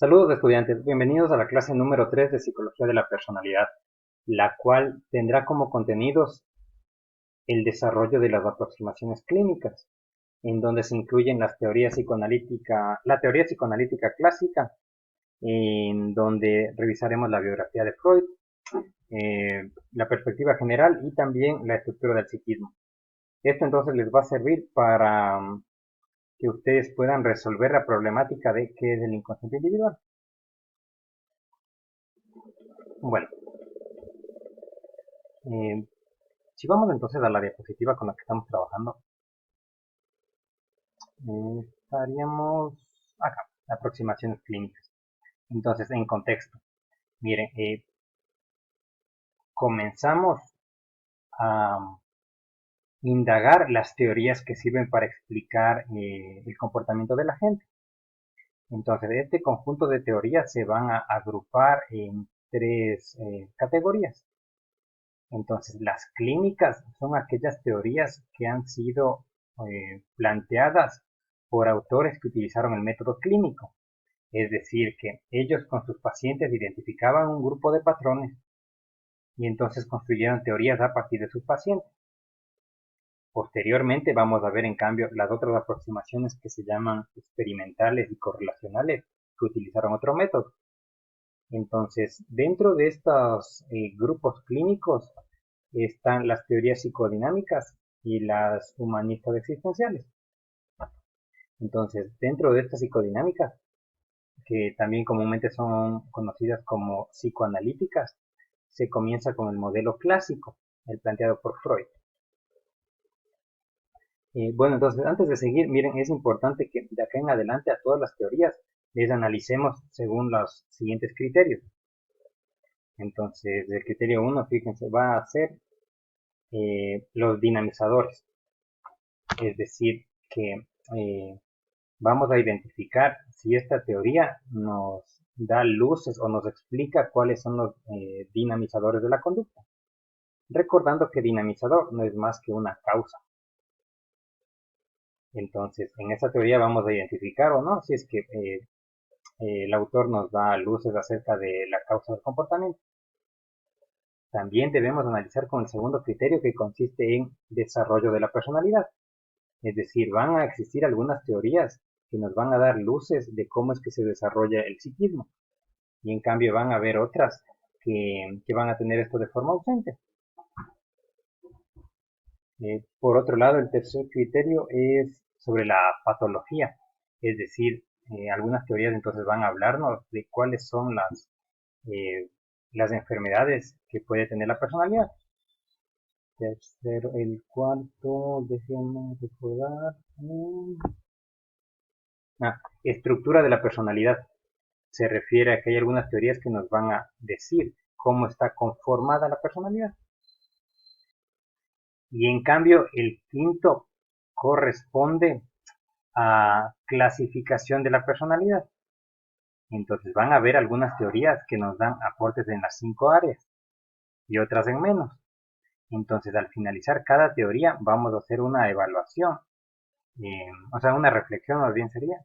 Saludos estudiantes, bienvenidos a la clase número 3 de Psicología de la Personalidad, la cual tendrá como contenidos el desarrollo de las aproximaciones clínicas, en donde se incluyen la teoría psicoanalítica clásica, en donde revisaremos la biografía de Freud, la perspectiva general y también la estructura del psiquismo. Esto entonces les va a servir para que ustedes puedan resolver la problemática de qué es el inconsciente individual. Bueno, eh, si vamos entonces a la diapositiva con la que estamos trabajando, estaríamos acá, aproximaciones clínicas. Entonces, en contexto, miren, comenzamos a indagar las teorías que sirven para explicar el comportamiento de la gente. Entonces, este conjunto de teorías se van a agrupar en tres categorías. Entonces, las clínicas son aquellas teorías que han sido planteadas por autores que utilizaron el método clínico. Es decir, que ellos con sus pacientes identificaban un grupo de patrones y entonces construyeron teorías a partir de sus pacientes. Posteriormente vamos a ver en cambio las otras aproximaciones que se llaman experimentales y correlacionales, que utilizaron otro método. Entonces, dentro de estos grupos clínicos están las teorías psicodinámicas y las humanistas existenciales. Entonces, dentro de estas psicodinámicas, que también comúnmente son conocidas como psicoanalíticas, se comienza con el modelo clásico, el planteado por Freud. Bueno, entonces, antes de seguir, miren, es importante que de acá en adelante a todas las teorías les analicemos según los siguientes criterios. Entonces, el criterio 1, fíjense, va a ser los dinamizadores, es decir, que vamos a identificar si esta teoría nos da luces o nos explica cuáles son los dinamizadores de la conducta. Recordando que dinamizador no es más que una causa. Entonces, en esta teoría vamos a identificar o no si es que el autor nos da luces acerca de la causa del comportamiento. También debemos analizar con el segundo criterio, que consiste en desarrollo de la personalidad. Es decir, van a existir algunas teorías que nos van a dar luces de cómo es que se desarrolla el psiquismo. Y en cambio van a haber otras que van a tener esto de forma ausente. Por otro lado, el tercer criterio es sobre la patología. Es decir, algunas teorías entonces van a hablarnos de cuáles son las enfermedades que puede tener la personalidad. Tercero, el cuarto, déjenme recordar. Estructura de la personalidad. Se refiere a que hay algunas teorías que nos van a decir cómo está conformada la personalidad. Y en cambio, el quinto corresponde a clasificación de la personalidad. Entonces van a haber algunas teorías que nos dan aportes en las 5 áreas y otras en menos. Entonces, al finalizar cada teoría, vamos a hacer una evaluación, o sea, una reflexión más bien sería,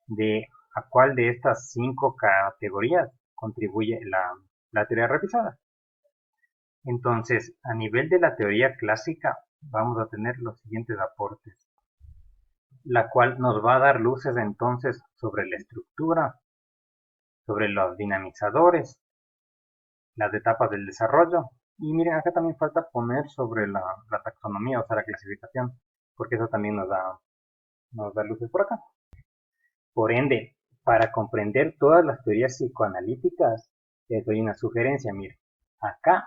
de a cuál de estas 5 categorías contribuye la teoría revisada. Entonces, a nivel de la teoría clásica, vamos a tener los siguientes aportes, la cual nos va a dar luces entonces sobre la estructura, sobre los dinamizadores, las etapas del desarrollo. Y miren, acá también falta poner sobre la taxonomía, o sea, la clasificación, porque eso también nos da luces por acá. Por ende, para comprender todas las teorías psicoanalíticas, les doy una sugerencia. Miren, acá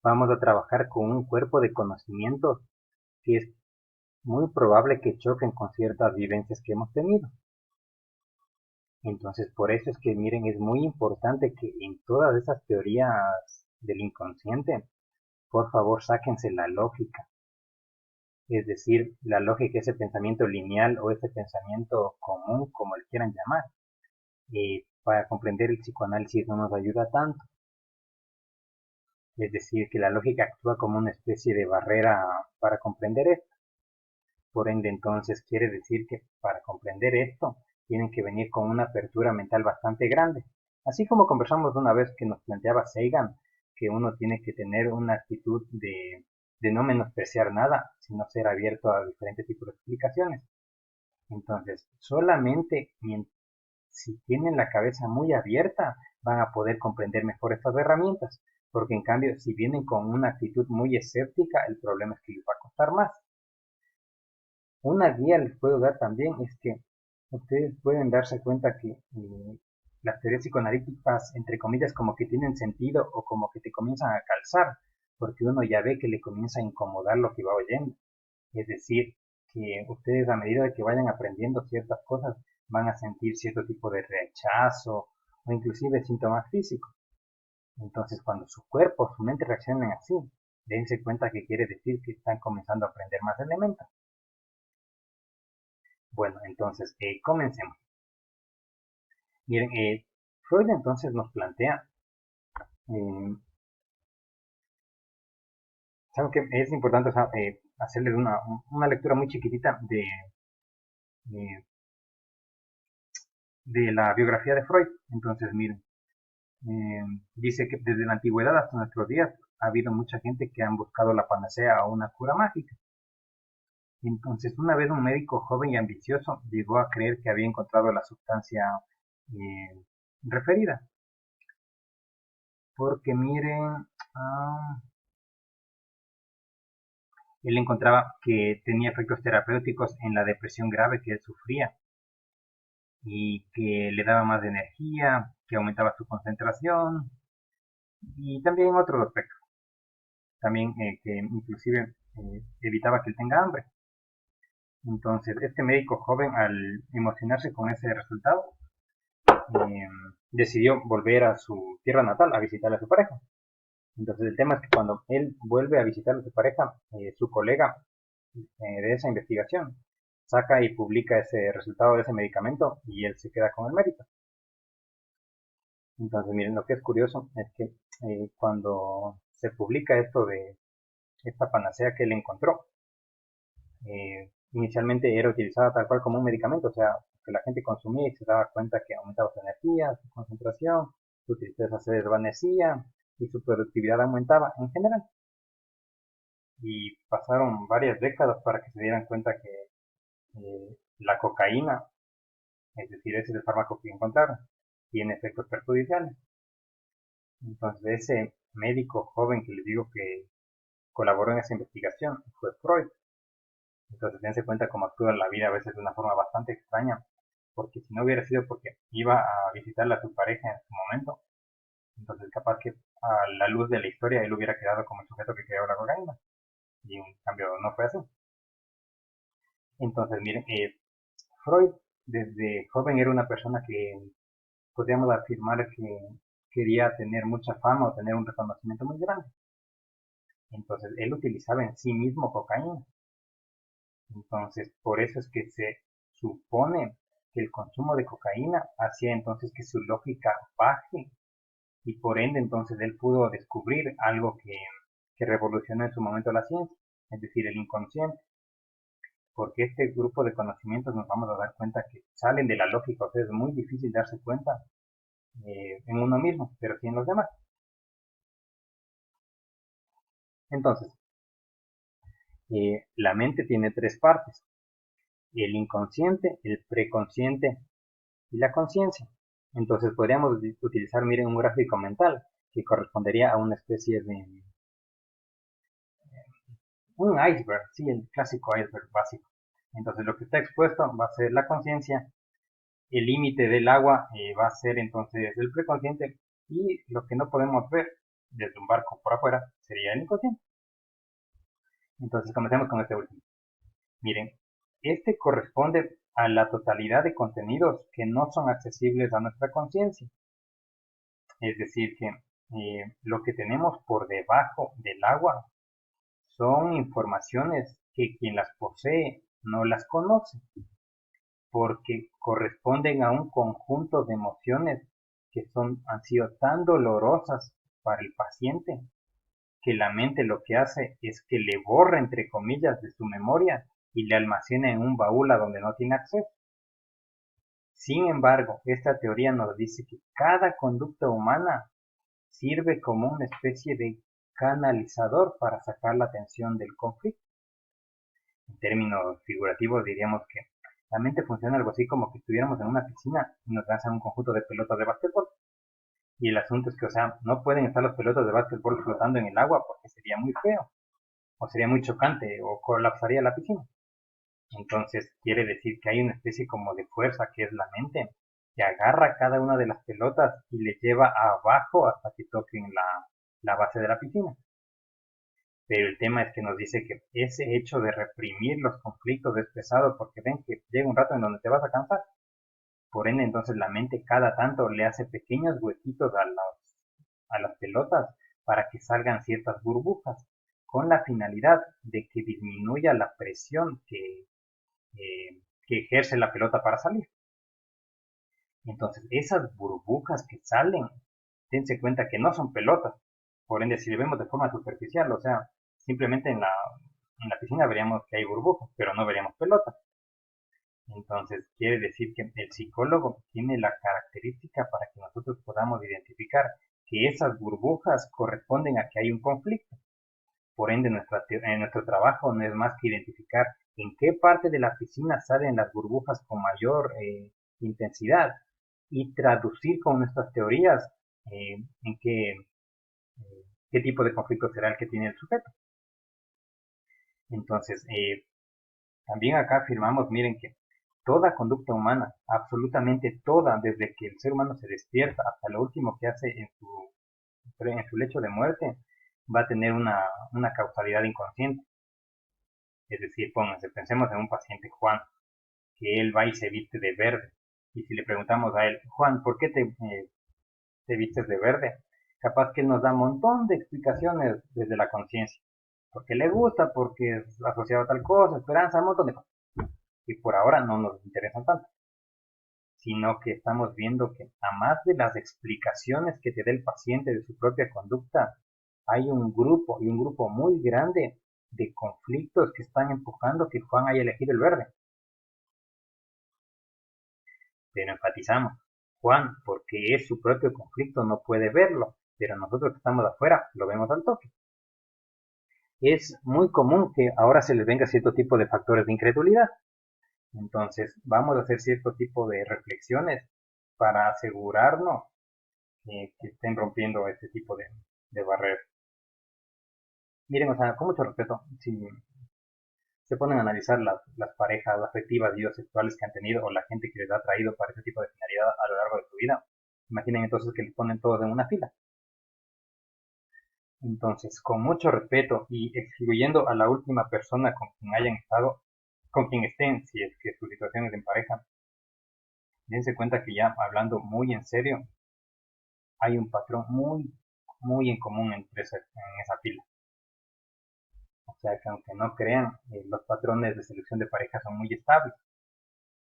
vamos a trabajar con un cuerpo de conocimientos que es muy probable que choquen con ciertas vivencias que hemos tenido. Entonces, por eso es que, miren, es muy importante que en todas esas teorías del inconsciente, por favor, sáquense la lógica. Es decir, la lógica, ese pensamiento lineal o ese pensamiento común, como le quieran llamar. Para comprender el psicoanálisis no nos ayuda tanto. Es decir, que la lógica actúa como una especie de barrera para comprender esto. Por ende, entonces, quiere decir que para comprender esto, tienen que venir con una apertura mental bastante grande. Así como conversamos una vez que nos planteaba Sagan, que uno tiene que tener una actitud de no menospreciar nada, sino ser abierto a diferentes tipos de explicaciones. Entonces, solamente si tienen la cabeza muy abierta, van a poder comprender mejor estas herramientas, porque en cambio, si vienen con una actitud muy escéptica, el problema es que les va a costar más. Una guía les puedo dar también es que ustedes pueden darse cuenta que las teorías psicoanalíticas, entre comillas, como que tienen sentido o como que te comienzan a calzar, porque uno ya ve que le comienza a incomodar lo que va oyendo. Es decir, que ustedes a medida que vayan aprendiendo ciertas cosas, van a sentir cierto tipo de rechazo o inclusive síntomas físicos. Entonces, cuando su cuerpo, su mente reaccionen así, dense cuenta que quiere decir que están comenzando a aprender más elementos. Bueno, entonces, comencemos. Miren, Freud entonces nos plantea, eh, ¿saben qué? Es importante hacerles una lectura muy chiquitita de, de la biografía de Freud. Entonces, miren, dice que desde la antigüedad hasta nuestros días ha habido mucha gente que han buscado la panacea o una cura mágica. Entonces, una vez un médico joven y ambicioso llegó a creer que había encontrado la sustancia referida. Porque miren, él encontraba que tenía efectos terapéuticos en la depresión grave que él sufría y que le daba más energía, que aumentaba su concentración y también otros aspectos. También que inclusive evitaba que él tenga hambre. Entonces, este médico joven, al emocionarse con ese resultado, eh, decidió volver a su tierra natal a visitar a su pareja. Entonces, el tema es que cuando él vuelve a visitar a su pareja, su colega de esa investigación saca y publica ese resultado de ese medicamento y él se queda con el mérito. Entonces, miren, lo que es curioso es que cuando se publica esto de esta panacea que él encontró, inicialmente era utilizada tal cual como un medicamento, o sea, que la gente consumía y se daba cuenta que aumentaba su energía, su concentración, su tristeza se desvanecía y su productividad aumentaba en general. Y pasaron varias décadas para que se dieran cuenta que la cocaína, es decir, ese es el fármaco que encontraron, tiene efectos perjudiciales. Entonces, ese médico joven que les digo que colaboró en esa investigación fue Freud. Entonces, dense cuenta cómo actúa la vida a veces de una forma bastante extraña, porque si no hubiera sido porque iba a visitarle a su pareja en su momento, entonces capaz que a la luz de la historia él hubiera quedado como el sujeto que creó la cocaína. Y en cambio no fue así. Entonces, miren, Freud desde joven era una persona que podríamos afirmar que quería tener mucha fama o tener un reconocimiento muy grande. Entonces, él utilizaba en sí mismo cocaína. Entonces, por eso es que se supone que el consumo de cocaína hacía entonces que su lógica baje y por ende entonces él pudo descubrir algo que revolucionó en su momento la ciencia, es decir, el inconsciente. Porque este grupo de conocimientos nos vamos a dar cuenta que salen de la lógica, o sea, es muy difícil darse cuenta en uno mismo, pero sí en los demás. Entonces, la mente tiene tres partes: el inconsciente, el preconsciente y la conciencia. Entonces podríamos utilizar, miren, un gráfico mental que correspondería a una especie de un iceberg, sí, el clásico iceberg básico. Entonces lo que está expuesto va a ser la conciencia, el límite del agua va a ser entonces el preconsciente y lo que no podemos ver desde un barco por afuera sería el inconsciente. Entonces comencemos con este último. Miren, este corresponde a la totalidad de contenidos que no son accesibles a nuestra conciencia. Es decir, que lo que tenemos por debajo del agua son informaciones que quien las posee no las conoce, porque corresponden a un conjunto de emociones que han sido tan dolorosas para el paciente que la mente lo que hace es que le borra entre comillas de su memoria y le almacena en un baúl a donde no tiene acceso. Sin embargo, esta teoría nos dice que cada conducta humana sirve como una especie de canalizador para sacar la atención del conflicto. En términos figurativos diríamos que la mente funciona algo así como que estuviéramos en una piscina y nos lanzan un conjunto de pelotas de básquetbol. Y el asunto es que, o sea, no pueden estar las pelotas de básquetbol flotando en el agua porque sería muy feo, o sería muy chocante, o colapsaría la piscina. Entonces quiere decir que hay una especie como de fuerza que es la mente, que agarra cada una de las pelotas y le lleva abajo hasta que toquen la base de la piscina. Pero el tema es que nos dice que ese hecho de reprimir los conflictos es pesado porque ven que llega un rato en donde te vas a cansar. Por ende, entonces la mente cada tanto le hace pequeños huequitos a las pelotas para que salgan ciertas burbujas, con la finalidad de que disminuya la presión que ejerce la pelota para salir. Entonces, esas burbujas que salen, dense cuenta que no son pelotas. Por ende, si lo vemos de forma superficial, o sea, simplemente en la piscina veríamos que hay burbujas, pero no veríamos pelotas. Entonces, quiere decir que el psicólogo tiene la característica para que nosotros podamos identificar que esas burbujas corresponden a que hay un conflicto. Por ende, nuestro trabajo no es más que identificar en qué parte de la piscina salen las burbujas con mayor intensidad y traducir con nuestras teorías en qué tipo de conflicto será el que tiene el sujeto. Entonces, también acá afirmamos, miren que toda conducta humana, absolutamente toda, desde que el ser humano se despierta hasta lo último que hace en su lecho de muerte, va a tener una causalidad inconsciente. Es decir, pónganse, pensemos en un paciente Juan, que él va y se viste de verde. Y si le preguntamos a él, Juan, ¿por qué te vistes de verde? Capaz que él nos da un montón de explicaciones desde la conciencia. Porque le gusta, porque es asociado a tal cosa, esperanza, un montón de cosas. Y por ahora no nos interesan tanto. Sino que estamos viendo que a más de las explicaciones que te da el paciente de su propia conducta, hay un grupo, y un grupo muy grande, de conflictos que están empujando que Juan haya elegido el verde. Pero enfatizamos, Juan, porque es su propio conflicto, no puede verlo, pero nosotros que estamos afuera lo vemos al toque. Es muy común que ahora se les venga cierto tipo de factores de incredulidad. Entonces, vamos a hacer cierto tipo de reflexiones para asegurarnos que estén rompiendo este tipo de barreras. Miren, o sea, con mucho respeto, si se ponen a analizar las parejas afectivas y o sexuales que han tenido o la gente que les ha traído para ese tipo de finalidad a lo largo de su vida, imaginen entonces que les ponen todos en una fila. Entonces, con mucho respeto y excluyendo a la última persona con quien hayan estado, con quien estén, si es que su situación es en pareja, dense cuenta que ya hablando muy en serio, hay un patrón muy, muy en común en esa fila. O sea que aunque no crean, los patrones de selección de pareja son muy estables.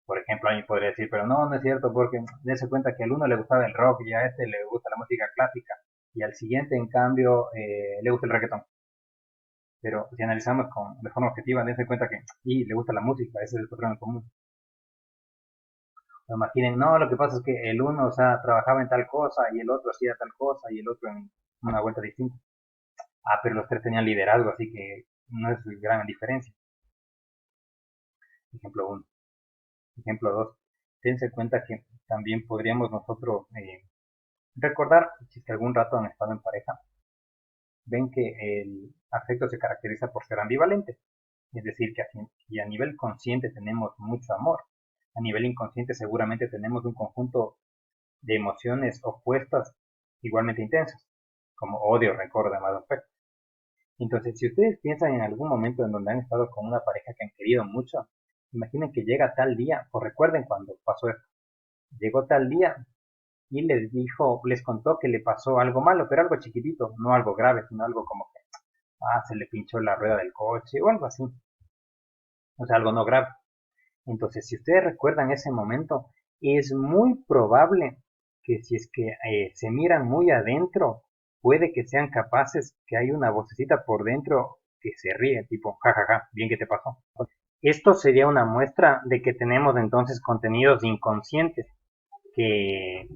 Por ejemplo, alguien podría decir, pero no es cierto, porque dense cuenta que al uno le gustaba el rock y a este le gusta la música clásica, y al siguiente, en cambio, le gusta el reggaetón. Pero si analizamos de forma objetiva, dense cuenta que le gusta la música, ese es el patrón en común. O imaginen, no, lo que pasa es que el uno, o sea, trabajaba en tal cosa, y el otro hacía tal cosa, y el otro en una vuelta distinta. Ah, pero los tres tenían liderazgo, así que no es gran diferencia. Ejemplo uno. Ejemplo 2. Dense cuenta que también podríamos nosotros recordar, si es que algún rato han estado en pareja, ven que el afecto se caracteriza por ser ambivalente. Es decir, que si a nivel consciente tenemos mucho amor, a nivel inconsciente seguramente tenemos un conjunto de emociones opuestas igualmente intensas, como odio, rencor, demás aspectos. Entonces, si ustedes piensan en algún momento en donde han estado con una pareja que han querido mucho, imaginen que llega tal día, o recuerden cuando pasó esto, llegó tal día y les contó que le pasó algo malo, pero algo chiquitito, no algo grave, sino algo como que, se le pinchó la rueda del coche o algo así, o sea, algo no grave. Entonces, si ustedes recuerdan ese momento, es muy probable que si es que se miran muy adentro, puede que sean capaces que hay una vocecita por dentro que se ríe, tipo, jajaja, bien que te pasó. Esto sería una muestra de que tenemos entonces contenidos inconscientes que